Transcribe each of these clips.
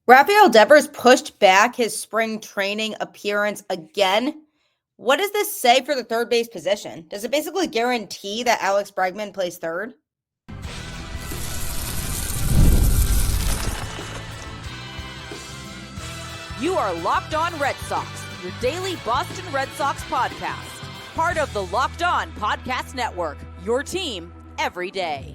Rafael Devers pushed back his spring training appearance again. What does this say for the third base position? Does it basically guarantee that Alex Bregman plays third? You are Locked On Red Sox, your daily Boston Red Sox podcast. Part of the Locked On Podcast Network, your team every day.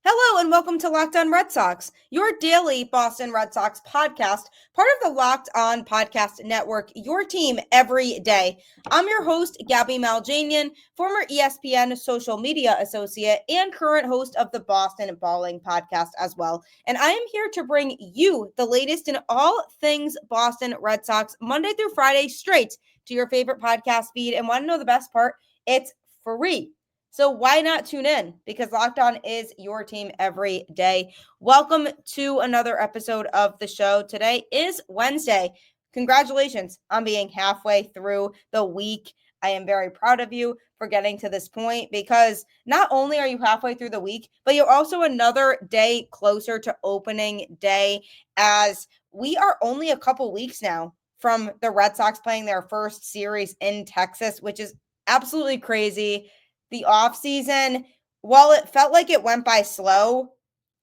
Hello and welcome to Locked On Red Sox, your daily Boston Red Sox podcast, part of the Locked On Podcast Network, your team every day. I'm your host, Gabby Maljanian, former ESPN social media associate and current host of the Boston Balling podcast as well. And I am here to bring you the latest in all things Boston Red Sox, Monday through Friday, straight to your favorite podcast feed. And want to know the best part? It's free. So why not tune in? Because Locked On is your team every day. Welcome to another episode of the show. Today is Wednesday. Congratulations on being halfway through the week. I am very proud of you for getting to this point because not only are you halfway through the week, but you're also another day closer to opening day, as we are only a couple weeks now from the Red Sox playing their first series in Texas, which is absolutely crazy. The offseason, while it felt like it went by slow,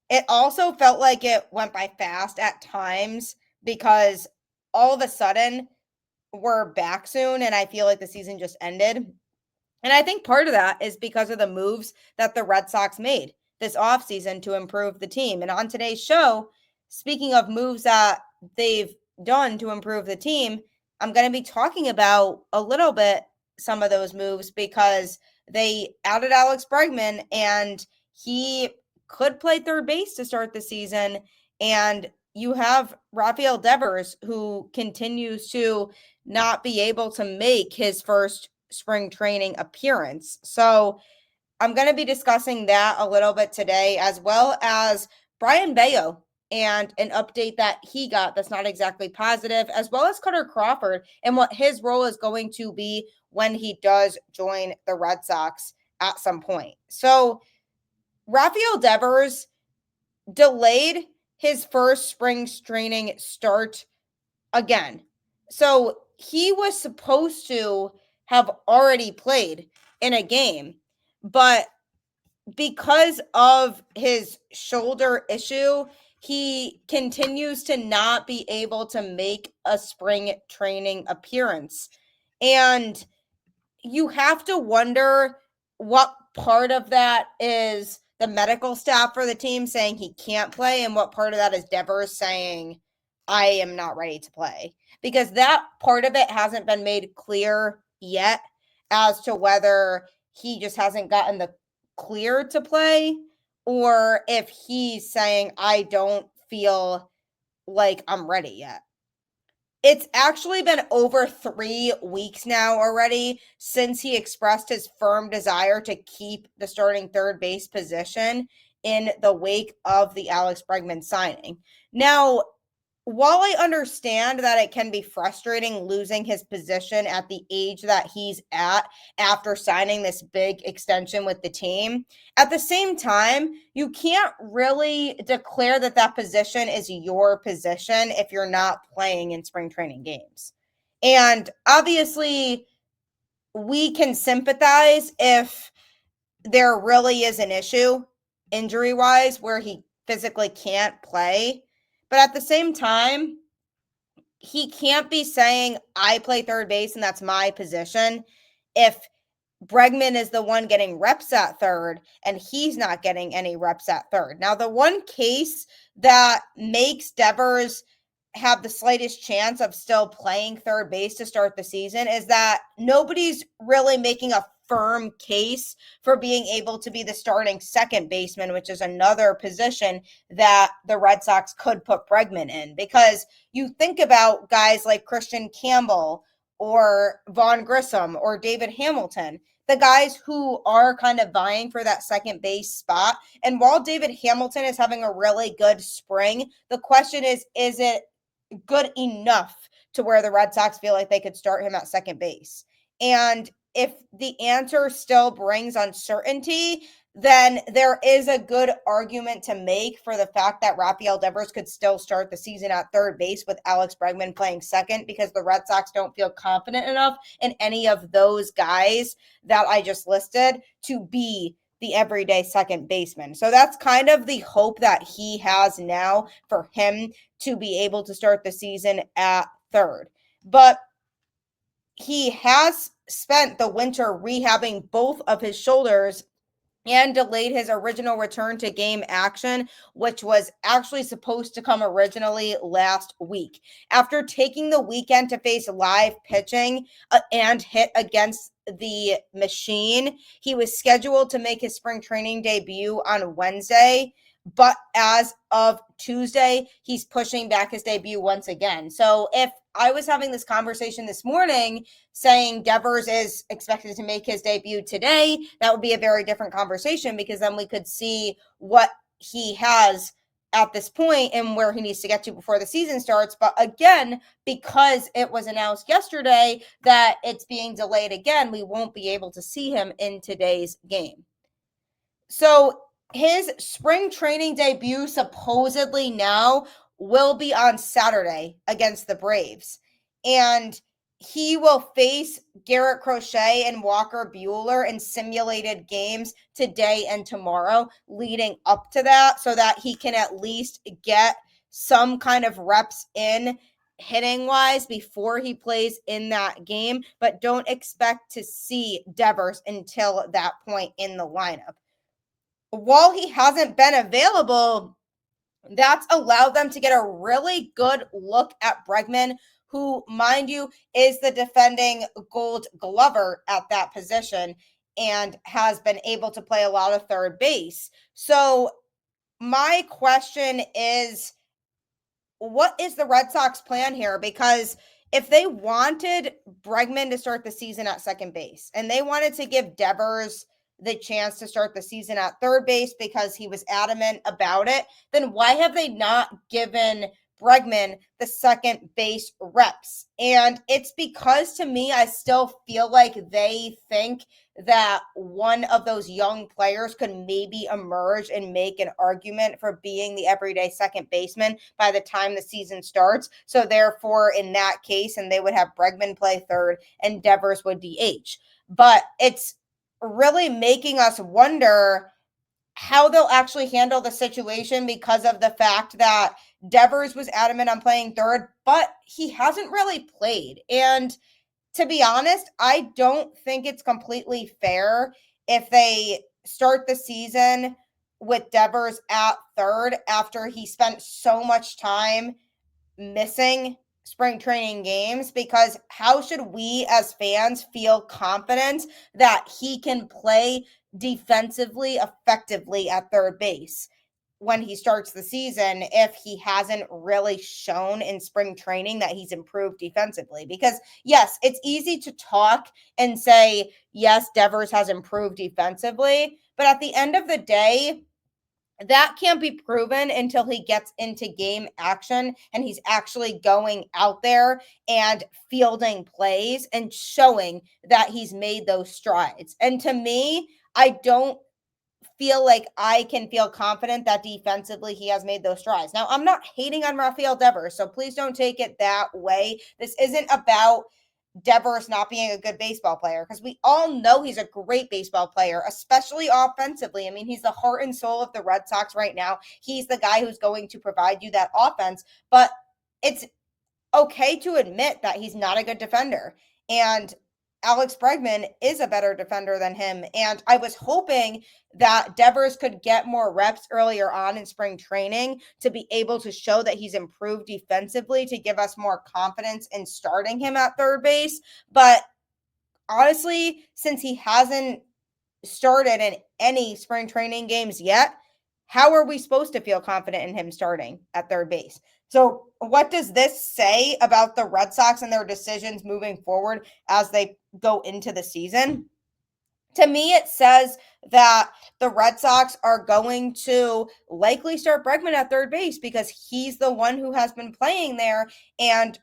it also felt like it went by fast at times because all of a sudden we're back soon and I feel like the season just ended. And I think part of that is because of the moves that the Red Sox made this offseason to improve the team. And on today's show, speaking of moves that they've done to improve the team, I'm going to be talking about a little bit some of those moves because they added Alex Bregman, and he could play third base to start the season. And you have Rafael Devers, who continues to not be able to make his first spring training appearance. So I'm going to be discussing that a little bit today, as well as Brayan Bello and an update that he got that's not exactly positive, as well as Kutter Crawford and what his role is going to be when he does join the Red Sox at some point. So Rafael Devers delayed his first spring training start again. So he was supposed to have already played in a game, but because of his shoulder issue, he continues to not be able to make a spring training appearance. And you have to wonder what part of that is the medical staff for the team saying he can't play, and what part of that is Devers saying, I am not ready to play. Because that part of it hasn't been made clear yet as to whether he just hasn't gotten the clear to play, or if he's saying, I don't feel like I'm ready yet. It's actually been over 3 weeks now already since he expressed his firm desire to keep the starting third base position in the wake of the Alex Bregman signing. Now, while I understand that it can be frustrating losing his position at the age that he's at after signing this big extension with the team, at the same time, you can't really declare that that position is your position if you're not playing in spring training games. And obviously, we can sympathize if there really is an issue injury-wise where he physically can't play. But at the same time, he can't be saying, I play third base and that's my position, if Bregman is the one getting reps at third and he's not getting any reps at third. Now, the one case that makes Devers have the slightest chance of still playing third base to start the season is that nobody's really making a firm case for being able to be the starting second baseman, which is another position that the Red Sox could put Bregman in. Because you think about guys like Christian Campbell or Vaughn Grissom or David Hamilton, the guys who are kind of vying for that second base spot. And while David Hamilton is having a really good spring, the question is it good enough to where the Red Sox feel like they could start him at second base? And if the answer still brings uncertainty, then there is a good argument to make for the fact that Rafael Devers could still start the season at third base with Alex Bregman playing second, because the Red Sox don't feel confident enough in any of those guys that I just listed to be the everyday second baseman. So that's kind of the hope that he has now for him to be able to start the season at third. But he has spent the winter rehabbing both of his shoulders and delayed his original return to game action, which was actually supposed to come originally last week. After taking the weekend to face live pitching and hit against the machine, he was scheduled to make his spring training debut on Wednesday. But as of Tuesday, he's pushing back his debut once again. So if I was having this conversation this morning saying Devers is expected to make his debut today, that would be a very different conversation, because then we could see what he has at this point and where he needs to get to before the season starts. But again, because it was announced yesterday that it's being delayed again, we won't be able to see him in today's game. So his spring training debut supposedly now will be on Saturday against the Braves. And he will face Garrett Crochet and Walker Buehler in simulated games today and tomorrow leading up to that, so that he can at least get some kind of reps in hitting wise before he plays in that game. But don't expect to see Devers until that point in the lineup. While he hasn't been available, that's allowed them to get a really good look at Bregman, who, mind you, is the defending Gold Glover at that position and has been able to play a lot of third base. So my question is, what is the Red Sox plan here? Because if they wanted Bregman to start the season at second base and they wanted to give Devers the chance to start the season at third base because he was adamant about it, then why have they not given Bregman the second base reps? And it's because, to me, I still feel like they think that one of those young players could maybe emerge and make an argument for being the everyday second baseman by the time the season starts. So therefore, in that case, and they would have Bregman play third and Devers would DH. But it's really making us wonder how they'll actually handle the situation, because of the fact that Devers was adamant on playing third, but he hasn't really played. And to be honest, I don't think it's completely fair if they start the season with Devers at third after he spent so much time missing spring training games, because how should we as fans feel confident that he can play defensively effectively at third base when he starts the season if he hasn't really shown in spring training that he's improved defensively? Because yes, it's easy to talk and say, yes, Devers has improved defensively, but at the end of the day, that can't be proven until he gets into game action and he's actually going out there and fielding plays and showing that he's made those strides. And to me, I don't feel like I can feel confident that defensively he has made those strides. Now, I'm not hating on Rafael Devers, so please don't take it that way. This isn't about Devers not being a good baseball player, because we all know he's a great baseball player, especially offensively. I mean, he's the heart and soul of the Red Sox right now. He's the guy who's going to provide you that offense, but it's okay to admit that he's not a good defender. And Alex Bregman is a better defender than him. And I was hoping that Devers could get more reps earlier on in spring training to be able to show that he's improved defensively, to give us more confidence in starting him at third base. But honestly, since he hasn't started in any spring training games yet, how are we supposed to feel confident in him starting at third base? So what does this say about the Red Sox and their decisions moving forward as they go into the season? To me, it says that the Red Sox are going to likely start Bregman at third base because he's the one who has been playing there. And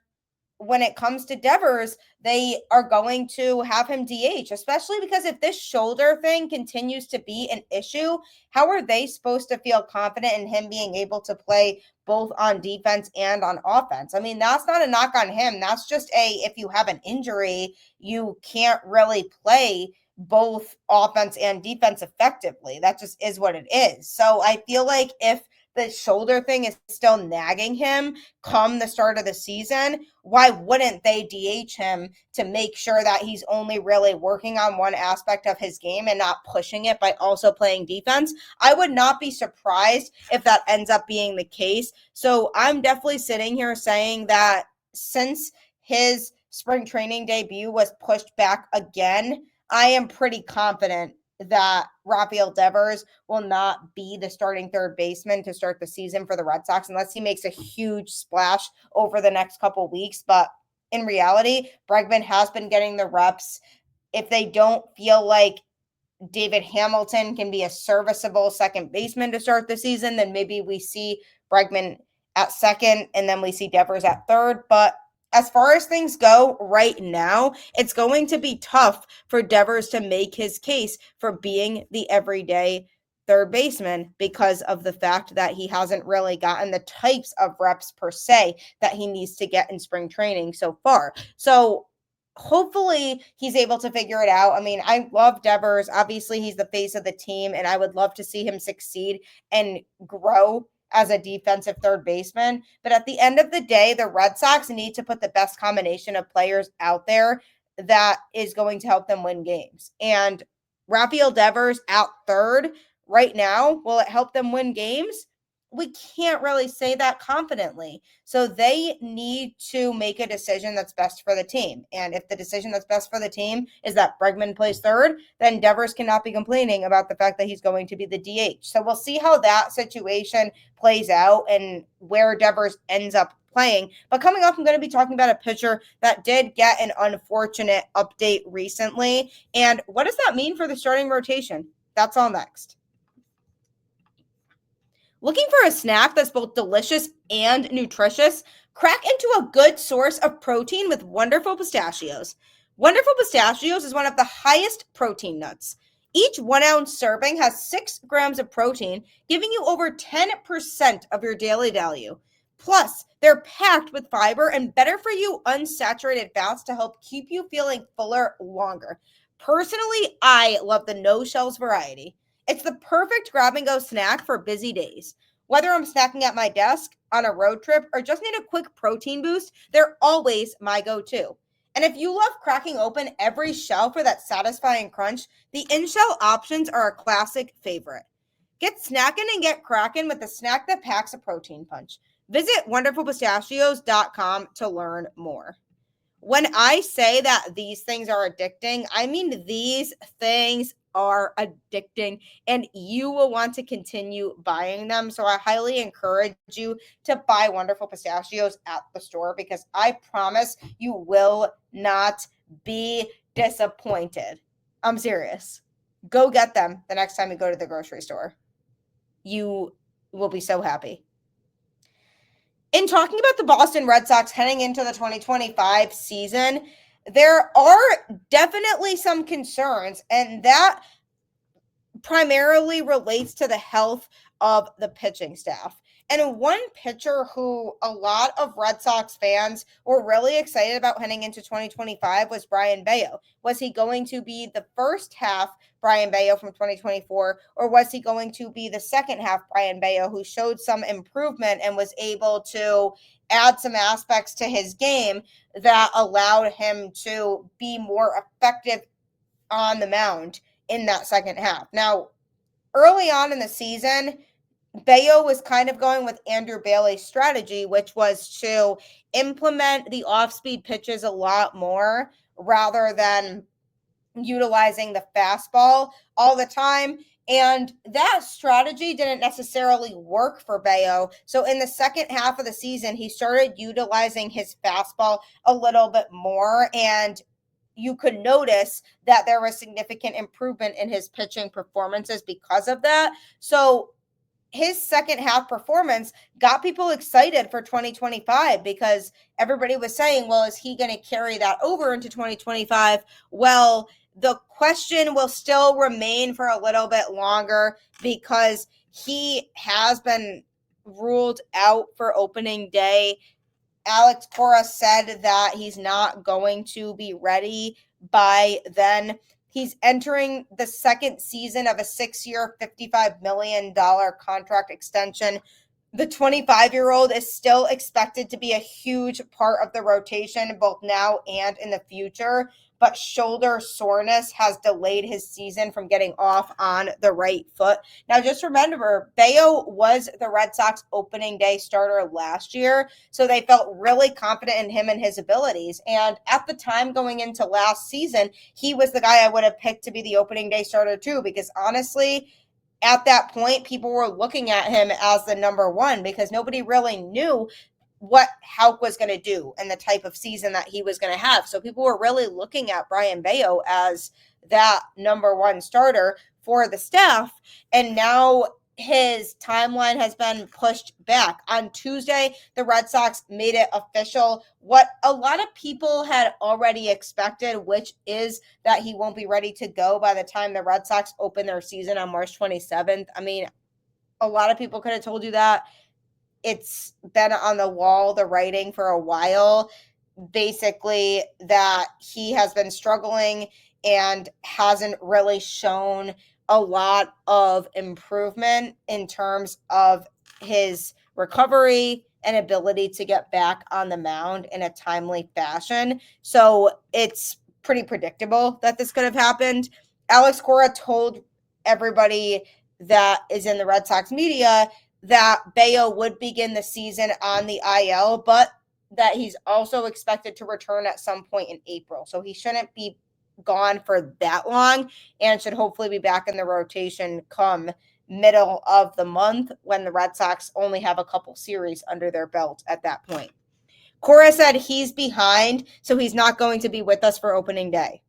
when it comes to Devers, they are going to have him DH, especially because if this shoulder thing continues to be an issue, how are they supposed to feel confident in him being able to play both on defense and on offense? I mean, that's not a knock on him. That's just if you have an injury, you can't really play both offense and defense effectively. That just is what it is. So I feel like if the shoulder thing is still nagging him come the start of the season, why wouldn't they DH him to make sure that he's only really working on one aspect of his game and not pushing it by also playing defense? I would not be surprised if that ends up being the case. So I'm definitely sitting here saying that since his spring training debut was pushed back again, I am pretty confident that Rafael Devers will not be the starting third baseman to start the season for the Red Sox unless he makes a huge splash over the next couple weeks. But in reality, Bregman has been getting the reps. If they don't feel like David Hamilton can be a serviceable second baseman to start the season, then maybe we see Bregman at second and then we see Devers at third. But as far as things go right now, it's going to be tough for Devers to make his case for being the everyday third baseman because of the fact that he hasn't really gotten the types of reps per se that he needs to get in spring training so far. So hopefully he's able to figure it out. I mean, I love Devers. Obviously, he's the face of the team, and I would love to see him succeed and grow as a defensive third baseman. But at the end of the day, the Red Sox need to put the best combination of players out there that is going to help them win games. And Rafael Devers at third right now, will it help them win games? We can't really say that confidently. So they need to make a decision that's best for the team. And if the decision that's best for the team is that Bregman plays third, then Devers cannot be complaining about the fact that he's going to be the DH. So we'll see how that situation plays out and where Devers ends up playing. But coming up, I'm going to be talking about a pitcher that did get an unfortunate update recently. And what does that mean for the starting rotation? That's all next. Looking for a snack that's both delicious and nutritious? Crack into a good source of protein with Wonderful Pistachios. Wonderful Pistachios is one of the highest protein nuts. Each 1 ounce serving has 6 grams of protein, giving you over 10% of your daily value. Plus, they're packed with fiber and better for you unsaturated fats to help keep you feeling fuller longer. Personally, I love the no shells variety. It's the perfect grab-and-go snack for busy days. Whether I'm snacking at my desk, on a road trip, or just need a quick protein boost, they're always my go-to. And if you love cracking open every shell for that satisfying crunch, the in-shell options are a classic favorite. Get snackin' and get crackin' with a snack that packs a protein punch. Visit wonderfulpistachios.com to learn more. When I say that these things are addicting, I mean these things are addicting and you will want to continue buying them. So I highly encourage you to buy Wonderful Pistachios at the store because I promise you will not be disappointed. I'm serious. Go get them the next time you go to the grocery store. You will be so happy. In talking about the Boston Red Sox heading into the 2025 season, there are definitely some concerns, and that primarily relates to the health of the pitching staff. And one pitcher who a lot of Red Sox fans were really excited about heading into 2025 was Brayan Bello. Was he going to be the first half Brayan Bello from 2024, or was he going to be the second half Brayan Bello who showed some improvement and was able to add some aspects to his game that allowed him to be more effective on the mound in that second half? Now, early on in the season, Bello was kind of going with Andrew Bailey's strategy, which was to implement the off-speed pitches a lot more rather than utilizing the fastball all the time. And that strategy didn't necessarily work for Bello. So in the second half of the season, he started utilizing his fastball a little bit more, and you could notice that there was significant improvement in his pitching performances because of that. So his second half performance got people excited for 2025 because everybody was saying, well, is he going to carry that over into 2025? Well, the question will still remain for a little bit longer because he has been ruled out for opening day. Alex Cora said that he's not going to be ready by then. He's entering the second season of a 6-year, $55 million contract extension. The 25-year-old is still expected to be a huge part of the rotation, both now and in the future. But shoulder soreness has delayed his season from getting off on the right foot. Now, just remember, Bello was the Red Sox opening day starter last year, so they felt really confident in him and his abilities. And at the time going into last season, he was the guy I would have picked to be the opening day starter too, because honestly, at that point, people were looking at him as the number one because nobody really knew what Houck was going to do and the type of season that he was going to have. So people were really looking at Brayan Bello as that number one starter for the staff. And now his timeline has been pushed back. On Tuesday, the Red Sox made it official. What a lot of people had already expected, which is that he won't be ready to go by the time the Red Sox open their season on March 27th. I mean, a lot of people could have told you that. It's been on the wall, the writing for a while, basically that he has been struggling and hasn't really shown a lot of improvement in terms of his recovery and ability to get back on the mound in a timely fashion. So it's pretty predictable that this could have happened. Alex Cora told everybody that is in the Red Sox media that Bello would begin the season on the IL, but that he's also expected to return at some point in April. So he shouldn't be gone for that long and should hopefully be back in the rotation come middle of the month when the Red Sox only have a couple series under their belt at that point. Cora said he's behind, so he's not going to be with us for opening day.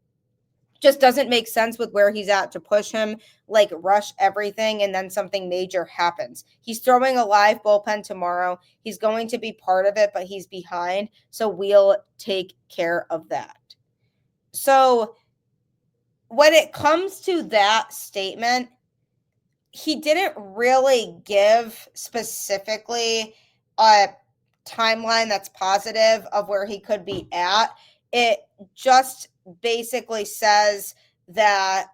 Just doesn't make sense with where he's at to push him, like rush everything, and then something major happens. He's throwing a live bullpen tomorrow. He's going to be part of it, but he's behind, so we'll take care of that. So when it comes to that statement, he didn't really give specifically a timeline that's positive of where he could be at. It just basically says that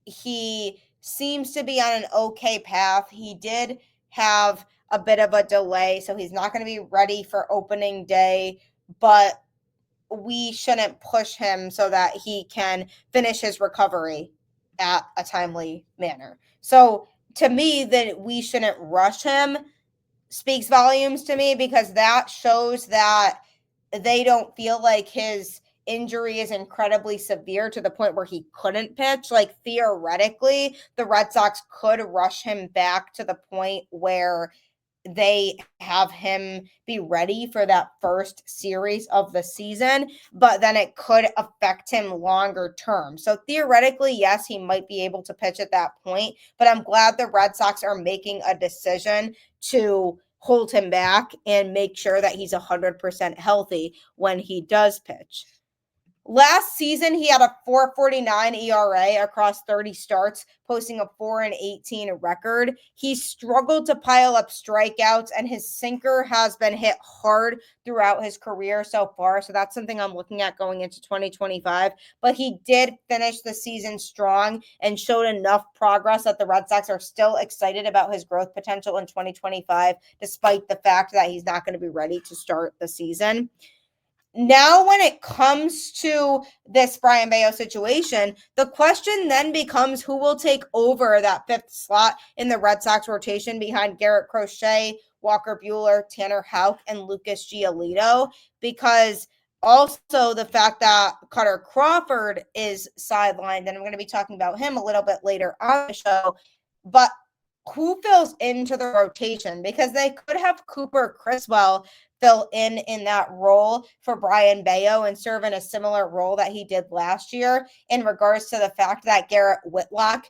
he seems to be on an okay path. He did have a bit of a delay, so he's not going to be ready for opening day, but we shouldn't push him so that he can finish his recovery at a timely manner. So to me, that we shouldn't rush him speaks volumes to me, because that shows that they don't feel like his injury is incredibly severe to the point where he couldn't pitch. Like theoretically, the Red Sox could rush him back to the point where they have him be ready for that first series of the season, but then it could affect him longer term. So theoretically, yes, he might be able to pitch at that point, but I'm glad the Red Sox are making a decision to hold him back and make sure that he's 100% healthy when he does pitch. Last season, he had a 4.49 ERA across 30 starts, posting a 4.18 record. He struggled to pile up strikeouts, and his sinker has been hit hard throughout his career so far. So that's something I'm looking at going into 2025. But he did finish the season strong and showed enough progress that the Red Sox are still excited about his growth potential in 2025, despite the fact that he's not going to be ready to start the season. Now, when it comes to this Brayan Bello situation, the question then becomes who will take over that fifth slot in the Red Sox rotation behind Garrett Crochet, Walker Buehler, Tanner Houck, and Lucas Giolito, because also the fact that Kutter Crawford is sidelined, and I'm going to be talking about him a little bit later on the show, but who fills into the rotation? Because they could have Cooper Criswell fill in that role for Brayan Bello and serve in a similar role that he did last year, in regards to the fact that Garrett Whitlock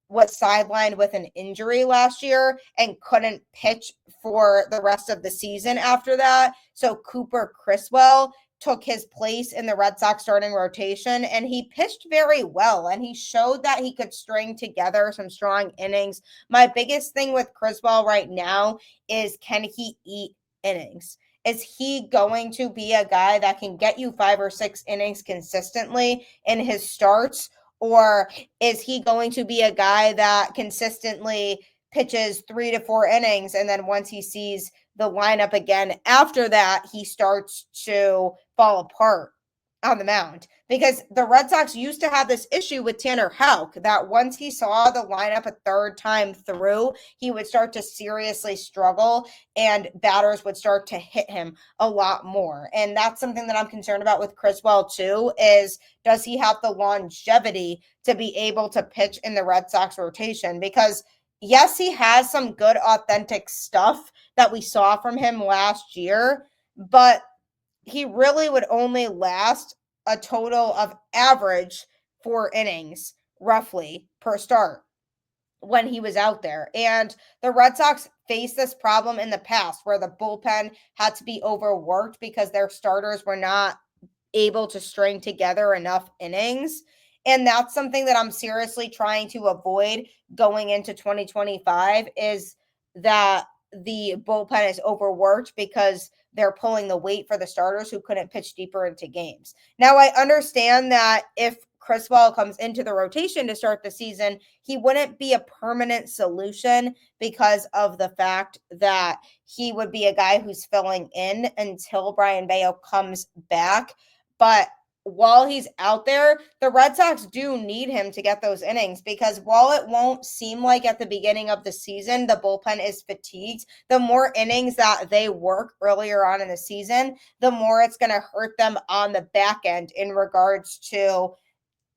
was sidelined with an injury last year and couldn't pitch for the rest of the season after that. So Cooper Criswell took his place in the Red Sox starting rotation, and he pitched very well, and he showed that he could string together some strong innings. My biggest thing with Criswell right now is, can he eat innings? Is he going to be a guy that can get you 5 or 6 innings consistently in his starts? Or is he going to be a guy that consistently pitches 3 to 4 innings, and then once he sees the lineup again after that, he starts to fall apart on the mound? Because the Red Sox used to have this issue with Tanner Houck, that once he saw the lineup a third time through, he would start to seriously struggle and batters would start to hit him a lot more. And that's something that I'm concerned about with Criswell too, is does he have the longevity to be able to pitch in the Red Sox rotation? Because yes, he has some good authentic stuff that we saw from him last year, but he really would only last a total of average 4 innings roughly per start when he was out there. And the Red Sox faced this problem in the past where the bullpen had to be overworked because their starters were not able to string together enough innings. And that's something that I'm seriously trying to avoid going into 2025, is that the bullpen is overworked because they're pulling the weight for the starters who couldn't pitch deeper into games. Now, I understand that if Criswell comes into the rotation to start the season, he wouldn't be a permanent solution because of the fact that he would be a guy who's filling in until Brayan Bello comes back. But while he's out there, the Red Sox do need him to get those innings, because while it won't seem like at the beginning of the season the bullpen is fatigued, the more innings that they work earlier on in the season, the more it's going to hurt them on the back end in regards to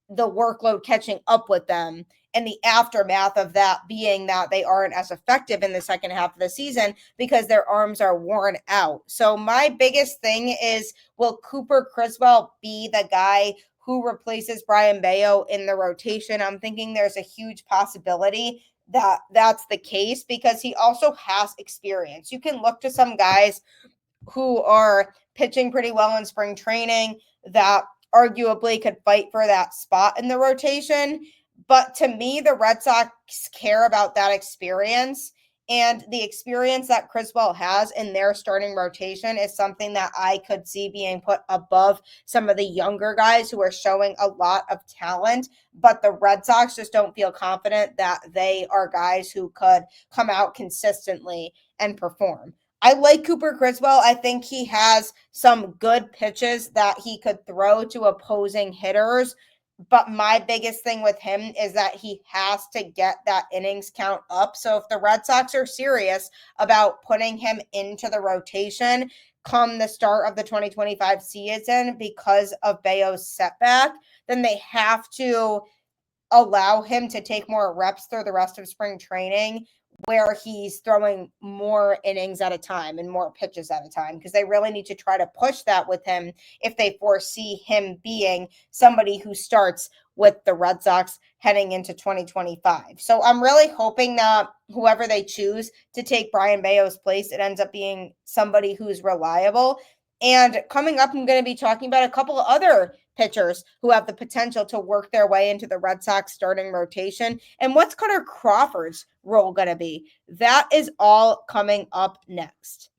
the workload catching up with them, and the aftermath of that being that they aren't as effective in the second half of the season because their arms are worn out. So my biggest thing is, will Cooper Criswell be the guy who replaces Brayan Bello in the rotation? I'm thinking there's a huge possibility that that's the case, because he also has experience. You can look to some guys who are pitching pretty well in spring training that arguably could fight for that spot in the rotation. But to me, the Red Sox care about that experience, and the experience that Criswell has in their starting rotation is something that I could see being put above some of the younger guys who are showing a lot of talent. But the Red Sox just don't feel confident that they are guys who could come out consistently and perform. I like Cooper Criswell. I think he has some good pitches that he could throw to opposing hitters. But my biggest thing with him is that he has to get that innings count up. So if the Red Sox are serious about putting him into the rotation come the start of the 2025 season because of Bello's setback, then they have to allow him to take more reps through the rest of spring training, where he's throwing more innings at a time and more pitches at a time, because they really need to try to push that with him if they foresee him being somebody who starts with the Red Sox heading into 2025. So I'm really hoping that whoever they choose to take Brayan Bello's place, it ends up being somebody who's reliable. And coming up, I'm going to be talking about a couple of other pitchers who have the potential to work their way into the Red Sox starting rotation. And what's Kutter Crawford's role going to be? That is all coming up next.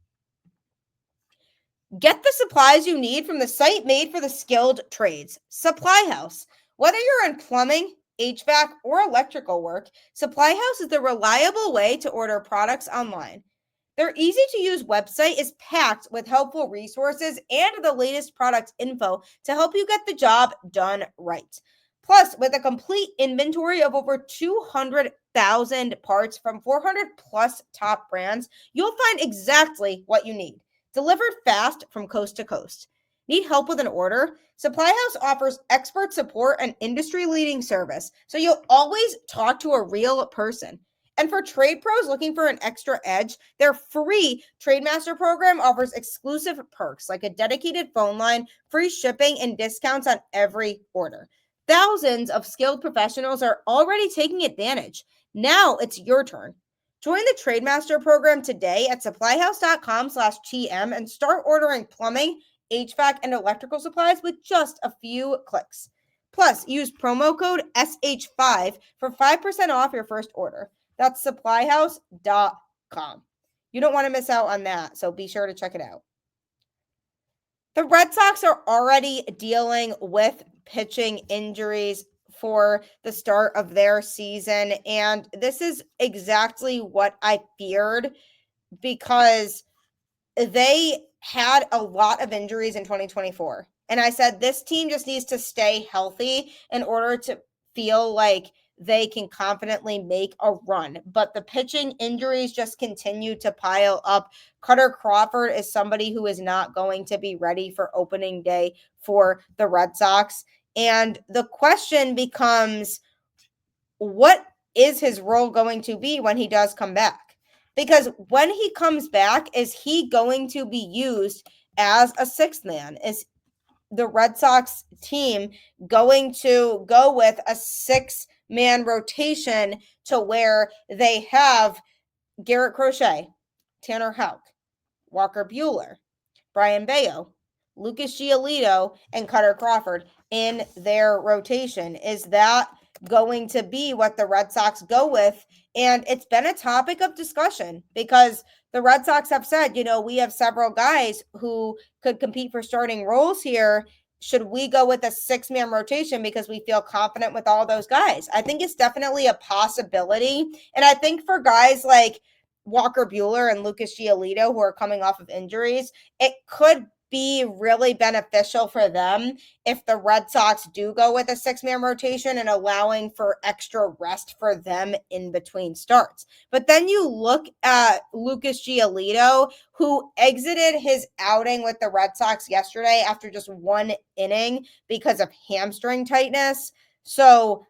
Get the supplies you need from the site made for the skilled trades, Supply House. Whether you're in plumbing, HVAC, or electrical work, Supply House is the reliable way to order products online. Their easy-to-use website is packed with helpful resources and the latest product info to help you get the job done right. Plus, with a complete inventory of over 200,000 parts from 400 plus top brands, you'll find exactly what you need, delivered fast from coast to coast. Need help with an order? Supply House offers expert support and industry-leading service, so you'll always talk to a real person. And for trade pros looking for an extra edge, their free Trademaster program offers exclusive perks like a dedicated phone line, free shipping, and discounts on every order. Thousands of skilled professionals are already taking advantage. Now it's your turn. Join the Trademaster program today at supplyhouse.com/TM and start ordering plumbing, HVAC, and electrical supplies with just a few clicks. Plus, use promo code SH5 for 5% off your first order. That's supplyhouse.com. You don't want to miss out on that, so be sure to check it out. The Red Sox are already dealing with pitching injuries for the start of their season, and this is exactly what I feared because they had a lot of injuries in 2024. And I said, this team just needs to stay healthy in order to feel like they can confidently make a run. But the pitching injuries just continue to pile up. Kutter Crawford is somebody who is not going to be ready for opening day for the Red Sox. And the question becomes, what is his role going to be when he does come back? Because when he comes back, is he going to be used as a sixth man? Is the Red Sox team going to go with a six-man rotation to where they have Garrett Crochet, Tanner Houck, Walker Buehler, Brayan Bello, Lucas Giolito, and Kutter Crawford in their rotation? Is that going to be what the Red Sox go with? And it's been a topic of discussion because the Red Sox have said, we have several guys who could compete for starting roles here. Should we go with a six-man rotation because we feel confident with all those guys? I think it's definitely a possibility. And I think for guys like Walker Buehler and Lucas Giolito, who are coming off of injuries, it could be really beneficial for them if the Red Sox do go with a six-man rotation and allowing for extra rest for them in between starts. But then you look at Lucas Giolito, who exited his outing with the Red Sox yesterday after just one inning because of hamstring tightness. So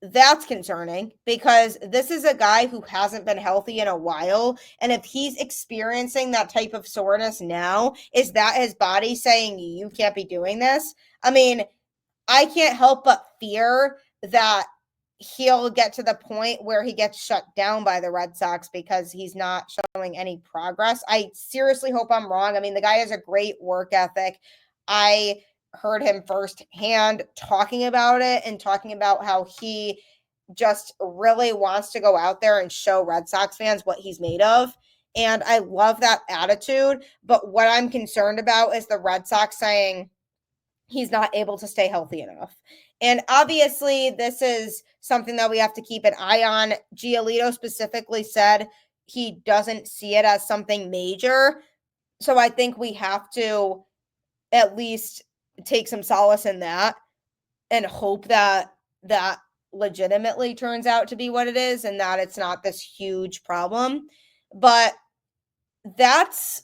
that's concerning because this is a guy who hasn't been healthy in a while. And if he's experiencing that type of soreness now, is that his body saying, you can't be doing this? I mean, I can't help but fear that he'll get to the point where he gets shut down by the Red Sox because he's not showing any progress. I seriously hope I'm wrong. I mean, the guy has a great work ethic. I heard him firsthand talking about it and talking about how he just really wants to go out there and show Red Sox fans what he's made of. And I love that attitude. But what I'm concerned about is the Red Sox saying he's not able to stay healthy enough. And obviously, this is something that we have to keep an eye on. Giolito specifically said he doesn't see it as something major. So I think we have to at least take some solace in that and hope that that legitimately turns out to be what it is and that it's not this huge problem. But that's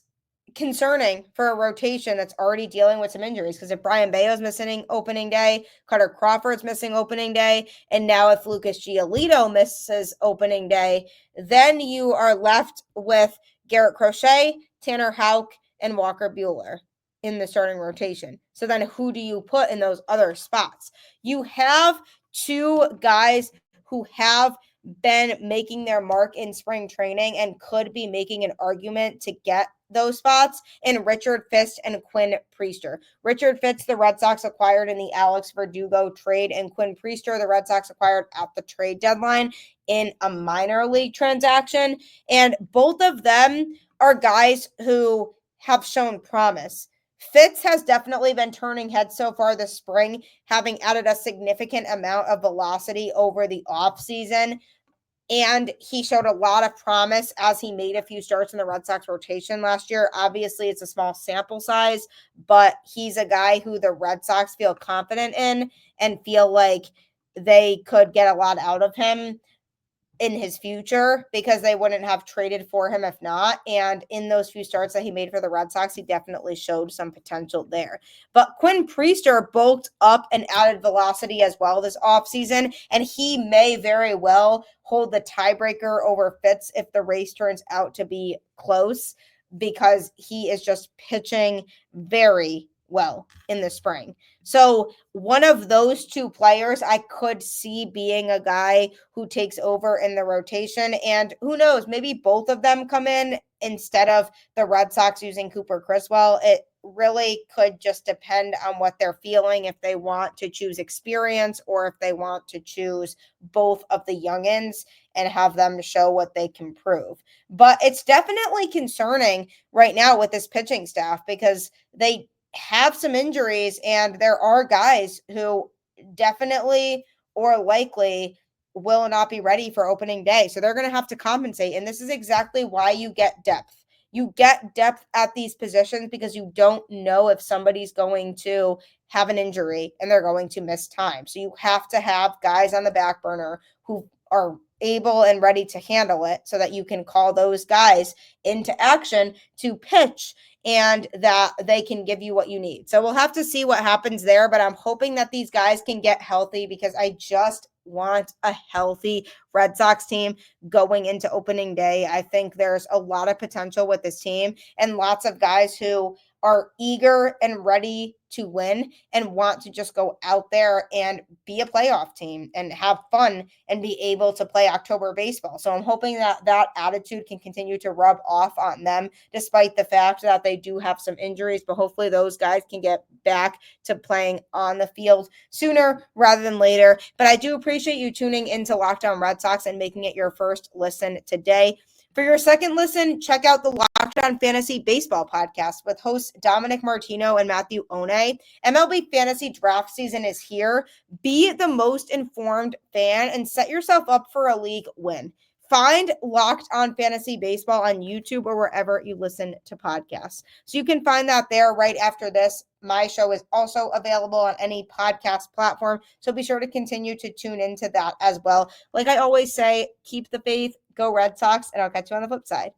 concerning for a rotation that's already dealing with some injuries, because if Brayan Bello's missing opening day, Kutter Crawford's missing opening day, and now if Lucas Giolito misses opening day, then you are left with Garrett Crochet, Tanner Houck, and Walker Buehler in the starting rotation. So then who do you put in those other spots? You have two guys who have been making their mark in spring training and could be making an argument to get those spots in Richard Fitts and Quinn Priester. Richard Fitts, the Red Sox acquired in the Alex Verdugo trade, and Quinn Priester, the Red Sox acquired at the trade deadline in a minor league transaction. And both of them are guys who have shown promise. Fitts has definitely been turning heads so far this spring, having added a significant amount of velocity over the offseason. And he showed a lot of promise as he made a few starts in the Red Sox rotation last year. Obviously, it's a small sample size, but he's a guy who the Red Sox feel confident in and feel like they could get a lot out of him in his future because they wouldn't have traded for him if not. And in those few starts that he made for the Red Sox, he definitely showed some potential there. But Quinn Priester bulked up and added velocity as well this offseason, and he may very well hold the tiebreaker over Fitts if the race turns out to be close, because he is just pitching very, well in the spring. So one of those two players I could see being a guy who takes over in the rotation. And who knows, maybe both of them come in instead of the Red Sox using Cooper Criswell. It really could just depend on what they're feeling, if they want to choose experience or if they want to choose both of the youngins and have them show what they can prove. But it's definitely concerning right now with this pitching staff because they have some injuries, and there are guys who definitely or likely will not be ready for opening day. So they're going to have to compensate. And this is exactly why you get depth. You get depth at these positions because you don't know if somebody's going to have an injury and they're going to miss time. So you have to have guys on the back burner who are able and ready to handle it so that you can call those guys into action to pitch and that they can give you what you need. So we'll have to see what happens there, but I'm hoping that these guys can get healthy because I just want a healthy Red Sox team going into opening day. I think there's a lot of potential with this team and lots of guys who are eager and ready to win and want to just go out there and be a playoff team and have fun and be able to play October baseball. So I'm hoping that that attitude can continue to rub off on them, despite the fact that they do have some injuries, but hopefully those guys can get back to playing on the field sooner rather than later. But I do appreciate you tuning into Locked On Red Sox and making it your first listen today. For your second listen, check out the Locked On Fantasy Baseball podcast with hosts Dominic Martino and Matthew One. MLB fantasy draft season is here. Be the most informed fan and set yourself up for a league win. Find Locked On Fantasy Baseball on YouTube or wherever you listen to podcasts. So you can find that there right after this. My show is also available on any podcast platform, so be sure to continue to tune into that as well. Like I always say, keep the faith, go Red Sox, and I'll catch you on the flip side.